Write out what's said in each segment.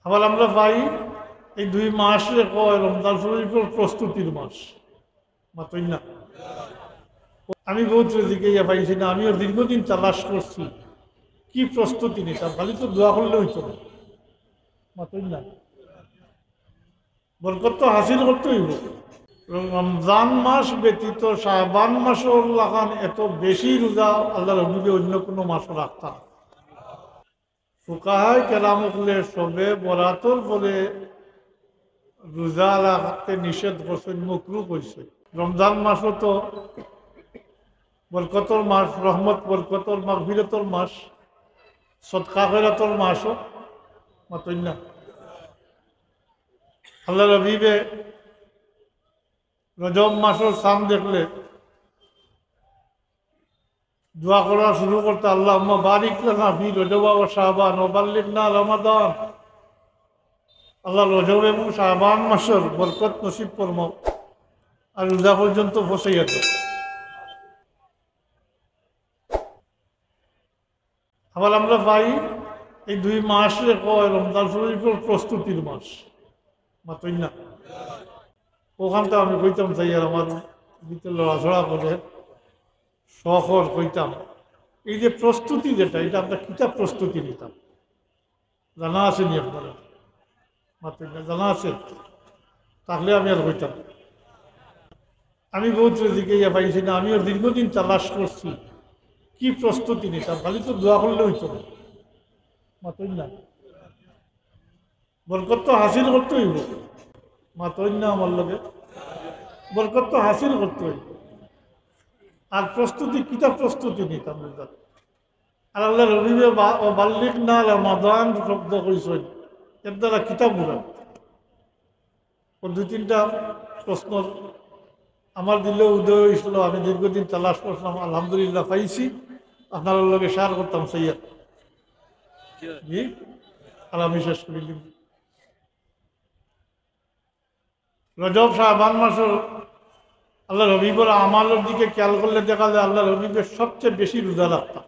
আবার আমরা পাই এই 2 মাস কয় রমজান শরীফের প্রস্তুতির মাস মাতই না। আমি বহুত দিকে পাইছি না, আমিও দীর্ঘদিন তালাশ করছি কি প্রস্তুতি নিতাম, খালি তো দোয়া করলে হইতো না মাতই না। বরকত তো হাসিল করতে হইব। রমজান মাস ব্যতীত শাবান মাসও লাগান এত বেশি রোজা আল্লাহর হবিবে অন্য কোনো মাসও রাখতাম। ফুকাহায় কেরাম করলে সবে বরাতর বলে রোজা রাখতে নিষেধ করছেন, মুকরু করছে। রমজান মাসও তো বরকতর মাস, রহমত বরকতর মাগফিরাতর মাস, সদকা খয়রাতর মাসও মাতই না। আল্লাহর হবিবে রজব মাসের চাঁদ দেখলে দোয়া করা শুরু করতে, আল্লাহুম্মা বারিক লানা ফি রজব ওয়া শাবান ওয়া বাল্লিগনা রমাদান। আল্লাহ রজব এবং শাবান মাসের বরকত নসিব ফরমাও আর রোজা পর্যন্ত পৌঁছাইয়া দাও। আবার আমরা পাই এই 2 মাস কয় রমজান শরীফের প্রস্তুতির মাস মাতই না। ওখানটা আমি কইতাম চাই আর আমার ভিতরে লড়াছড়া করে শখর কইতাম, এই যে প্রস্তুতি যেটা, এটা আমরা কিতাব প্রস্তুতি নিতাম, জানা আছে নি আপনারা? মাতই না, জানা আছে তাহলে আমি আর কইতাম। আমি বহুত দিকে পাইছি না, আমিও দীর্ঘদিন তালাশ করছি কি প্রস্তুতি নিতাম, খালি তো দোয়া করলে হইতো না মাতই না। বরকত তো হাসিল করতে হইব মাতই না, আমার লগে বরকত তো হাসিল করতে হইব। আর প্রস্তুতি কিতাব প্রস্তুতি নিতাম রোজা। আর আল্লাহ রবিবে বাল্লিক না রমাদান শব্দ কইছেন, এর দ্বারা কিতাব ঘুরা। 2-3টা প্রশ্ন আমার দিলে উদয় হয়েছিল, আমি দীর্ঘদিন তালাশ করছিলাম, আলহামদুলিল্লাহ পাইছি, আপনার লগে শেয়ার করতাম সৈয়দ জি। আর আমি শেষ করে দিব। রজব শাবান মাসের আল্লাহ রবিবর আমালের দিকে খেয়াল করলে দেখা যায় আল্লাহ রবিবের সবচেয়ে বেশি রোজা রাখতাম।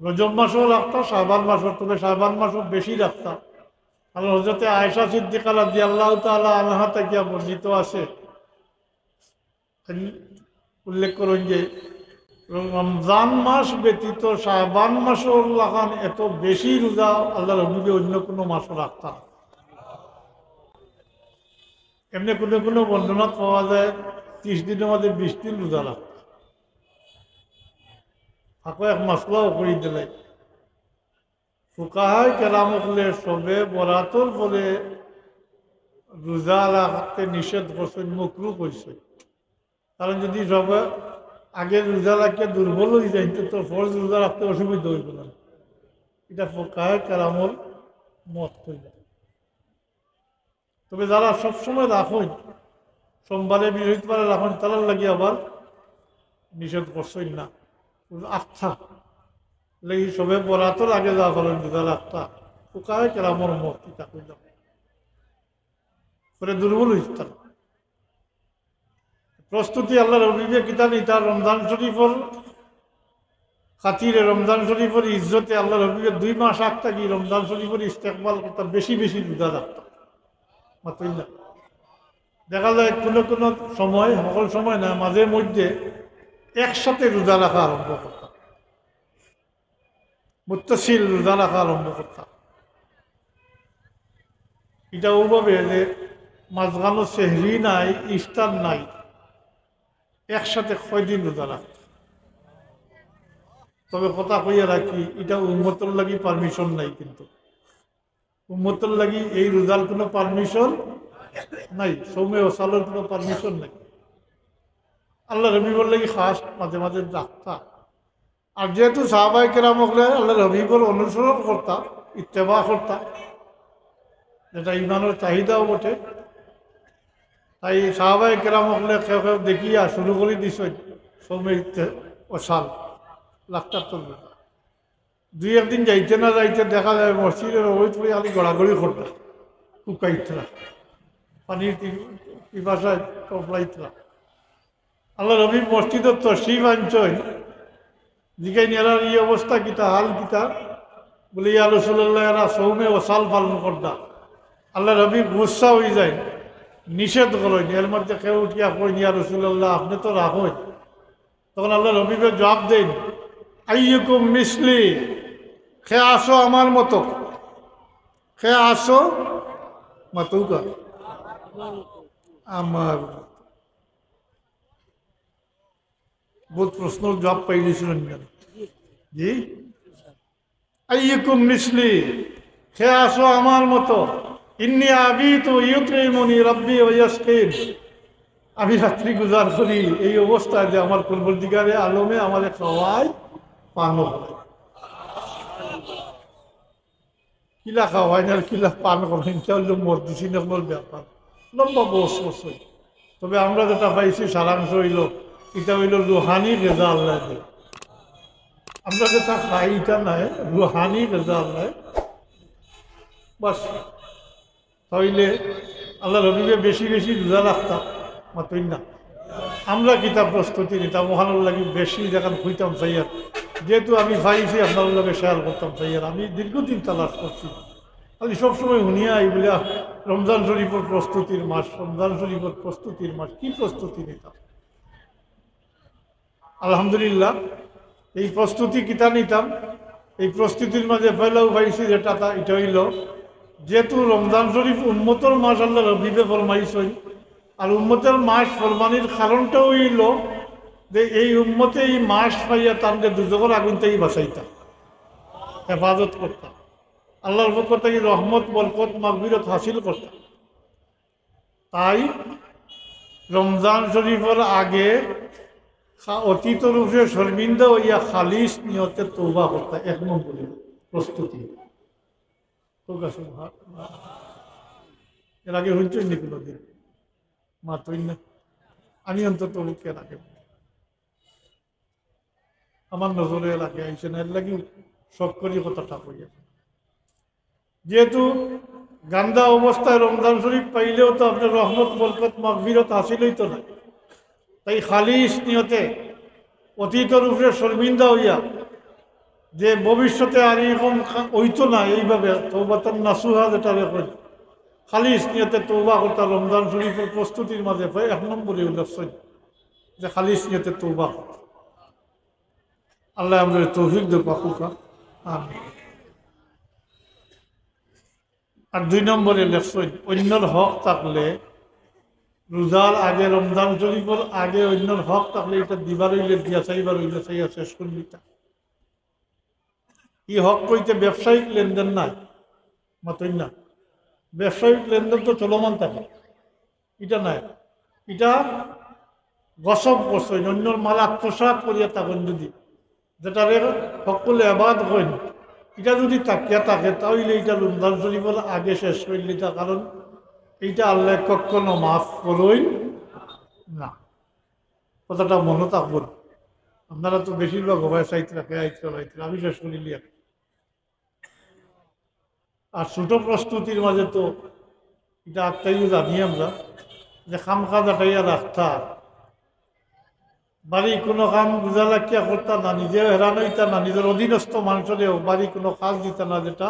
রজব মাসও রাখতাম, শাবান মাসও, তবে শাবান মাসও বেশি রাখতাম। আর হযরতে আয়েশা সিদ্দিকা রাদিয়াল্লাহু তাআলা আনহা থেকে বর্ণিত আছে, উল্লেখ করেন যে রমজান মাস ব্যতীত শাবান মাসও লাগান এত বেশি রোজা আল্লাহ রবিবে অন্য কোনো মাসও রাখতাম। এমনি কোনো বর্ণনা পাওয়া যায় 30 দিনের মধ্যে 20 দিন রোজা রাখতাম। আকৌ এক মাসলাও করে দিলে ফুকাহায় কেরাম করলে সবে বরাতর বলে রোজা রাখতে নিষেধ করছেন, মুকরু করছে। কারণ যদি সবে আগে রোজা রাখতে দুর্বল হয়ে যায় তো ফরজ রোজা রাখতে অসুবিধা হইব না, এটা ফুকাহায় কেরামর মত হইল। তবে যারা সবসময় রাখেন, সোমবারে বৃহস্পতিবারে রাখেন, তারা লাগে আবার নিষেধ করছেন না। আস্থা লেগে সবে বরাতর আগে যা করেন রোজা রাখতা, ফুকাহায় কেরামর মত এটা কইলাম, পরে দুর্বল হয়েছে তারা। প্রস্তুতি আল্লাহ রবিবে কিতা নিতা রমজান শরীফর খাতিরে, রমজান শরীফের ইজ্জতে আল্লাহ রবিবে 2 মাস আগ কি রমজান শরীফের ইস্তেকবাল করতাম, বেশি বেশি রোজা রাখতাম মাতই না। দেখা যায় কোনো সময়, সকল সময় না, মাঝে মধ্যে একসাথে রোজা রাখা আরম্ভ করতাম, মুত্তাসিল রোজা রাখা আরম্ভ করতাম। এটা ওভাবে যে মাঝখানো সেহরি নাই, ইফতার নাই, একসাথে কয়দিন রোজা রাখতাম। তবে কথা কইয়া রাখি, এটা উম্মতর লাগি পারমিশন নাই, কিন্তু উম্মতর লাগি এই রোজার কোনো পারমিশন নাই, সৌমে ওসালের কোনো পারমিশন নাই। আল্লাহ রবিবর লাগি খাস মাঝে মাঝে রাখতা। আর যেহেতু সাহাবায়ে কেরাম হলে আল্লাহ রবিবর অনুসরণ করতা, ইত্তেবা করতা, যেটা ইমানের চাহিদাও বটে, তাই সাহাবায়ে কেরাম হলে কেউ কেউ দেখিয়া শুরু করে দিছ সৌমে ওসাল লাখটার তো 2-1 দিন যাইতে না যাইতে দেখা যায় মসজিদের ওই তুই আমি গড়াগড়ি করতাম, কুকাইতরা পানির পিপাসায় টপলাইতরা। আল্লাহ রবির মসজিদের তশরিফ আনছই, জিগাই নেলার এই অবস্থা কিতা, হাল কিতা, বলে ইয়া রাসূলুল্লাহ এরা সৌমে ওসাল পালন করতা, আল্লাহ নবী গুসা হয়ে যায়, নিষেধ করেন। এর মধ্যে কেউ উঠিয়া কই ইয়া রাসূলুল্লাহ আপনি তো রাখেন। তখন আল্লাহ নবীকে জবাব দেন, আইয়ুকুম মিসলি, খে আসো আমার মতো, খে আসো মাতুকা আমার। বহুত প্রশ্নের জবাব পাইছিলেন জি, আইয়ুকুম মিসলি, খে আসো আমার মতো, ইন্নী আবিতু ইউতঈমুনি রাব্বি ওয়া ইয়াসকিন, আমি রাত্রি গুজার করি এই অবস্থায় যে আমার পরবর্তীকারে আলমে আমাদের খাওয়ায় পানও করে। কিলা খাওয়াই না কিলা পান করেন, এটা হলো মর্দিসিনের ব্যাপার, লম্বা বস বসই। তবে আমরা যেটা পাইছি সারাংশ হইল এটা হইল রুহানি রেজা আল্লাহ দেয়। আমরা যেটা খাই এটা নাই, রুহানি রেজা আল্লাহ বাস। তাইলে আল্লাহ রবিকে বেশি বেশি রোজা রাখতাম মাতই না। আমরা কিতাব প্রস্তুতি নিতাম মহানুর লাগি বেশি দেখান খুঁজতাম চাইয়ার, যেহেতু আমি পাইছি আপনার লগে শেয়ার করতাম চাইয়ার। আমি দীর্ঘদিন তালাশ করছি, খালি সবসময় শুনিয়া এইগুলা রমজান শরীফের প্রস্তুতির মাস, রমজান শরীফের প্রস্তুতির মাস, কি প্রস্তুতি নিতাম। আলহামদুলিল্লাহ এই প্রস্তুতি কিতা নিতাম, এই প্রস্তুতির মাঝে পয়লাও পাইছি যেটা এটা হইল, যেহেতু রমজান শরীফ উম্মতের মাস আল্লাহ রবিবে ফরমাইছেন, আর উম্মতের মাস ফরমানির কারণটাও হইল যে এই উম্মতে এই মাস পাইয়া তাদের দুজকের আগুন থেকে বাঁচাইতাম, হেফাজত করতাম, আল্লাহর পক্ষ থেকে রহমত বরকত মাগফিরত হাসিল করতাম। তাই রমজান শরীফের আগে অতীত রূপে শর্মিন্দা হইয়া খালিস নিয়তে তওবা করতাম। এক নম্বরে প্রস্তুতি। এর আগে হইতেন নি কোনোদিন মাতই না, আমি অন্তত মুখে রাখে আমার নজরে লাগে আইসে না, এর লাগি শখ করি কথাটা হইয়া। যেহেতু গান্দা অবস্থায় রমজান শরীফ পাইলেও তো আপনার রহমত বরকত মাগফিরত হাসিল হইতো না। তাই খালিস নিয়তে অতীত রূপে শর্মিন্দা হইয়া যে ভবিষ্যতে আর এরকম হইতো না, এইভাবে তওবাতান নাসুহা যেটা রেখে খালিস নিয়তে তওবা করতা রমজান শরীফের প্রস্তুতির মাঝে এক নম্বরে উল্লেখ যে খালিস নিয়তে তওবা করতা। আল্লাহ আমাদের তৌফিক দেব পাকুকা আমিন। আর দুই নম্বরে লেখছেন অন্যর হক থাকলে, রোজার আগে রমজান শরীফের আগে অন্যর হক থাকলে এটা দিবার হইলে দিয়া চাইবার হইলে চাইয়া শেষ করবি। এই হক কইতে ব্যবসায়িক লেনদেন নাই মাতই না, ব্যবসায়িক লেনদেন তো চলমান থাকে, এটা নাই। এটা গসব করছে অন্যর মাল আত্মসাৎ করিয়া থাকেন যদি, যেটা সকলে আবাদ হইন, এটা যদি তাকিয়া থাকে তাহলে এটা রমজান শরীফের আগে শেষ করলে, কারণ এইটা আল্লাহ কখনো মাফ করইন না। কথাটা মনে থাকবেন। আপনারা তো বেশিরভাগ হবাই চাইতে রাখে আমি শেষ করিলি। আর ছোট প্রস্তুতির মাঝে তো এটা আটটাইও জানি আমরা যে খাম কাজ আটাইয়া রাখতা, বাড়ি কোনো কাম বুঝা লাগিয়া করতা না, নিজেও হেরান হইতা না, নিজের অধীনস্থ মানুষেরও বাড়ি কোনো কাজ দিতা না, যেটা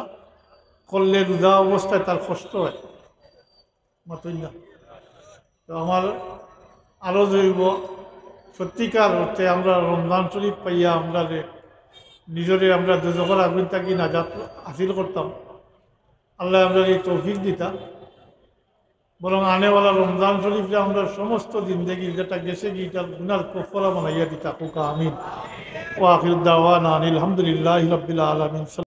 করলে রোজা অবস্থায় তার কষ্ট হয় মাতই না। তো আমার আরো জৈব সত্যিকার অর্থে আমরা রমজান শরীফ পাইয়া আমরা নিজরে আমরা দুজকের আগুন থাকি নাজাত হাসিল করতাম। আল্লাহ আমরা এই তৌফিক দিতা, বরং আনেওয়ালা রমজান শরীফে আমরা সমস্ত জিন্দেগি যেটা গেছে গিয়ে এটা গুনার কফরা বানাইয়া দিতা কুকা আমিন। ওয়া আখিরু দাওয়ানা আলহামদুলিল্লাহি রাব্বিল আলামিন।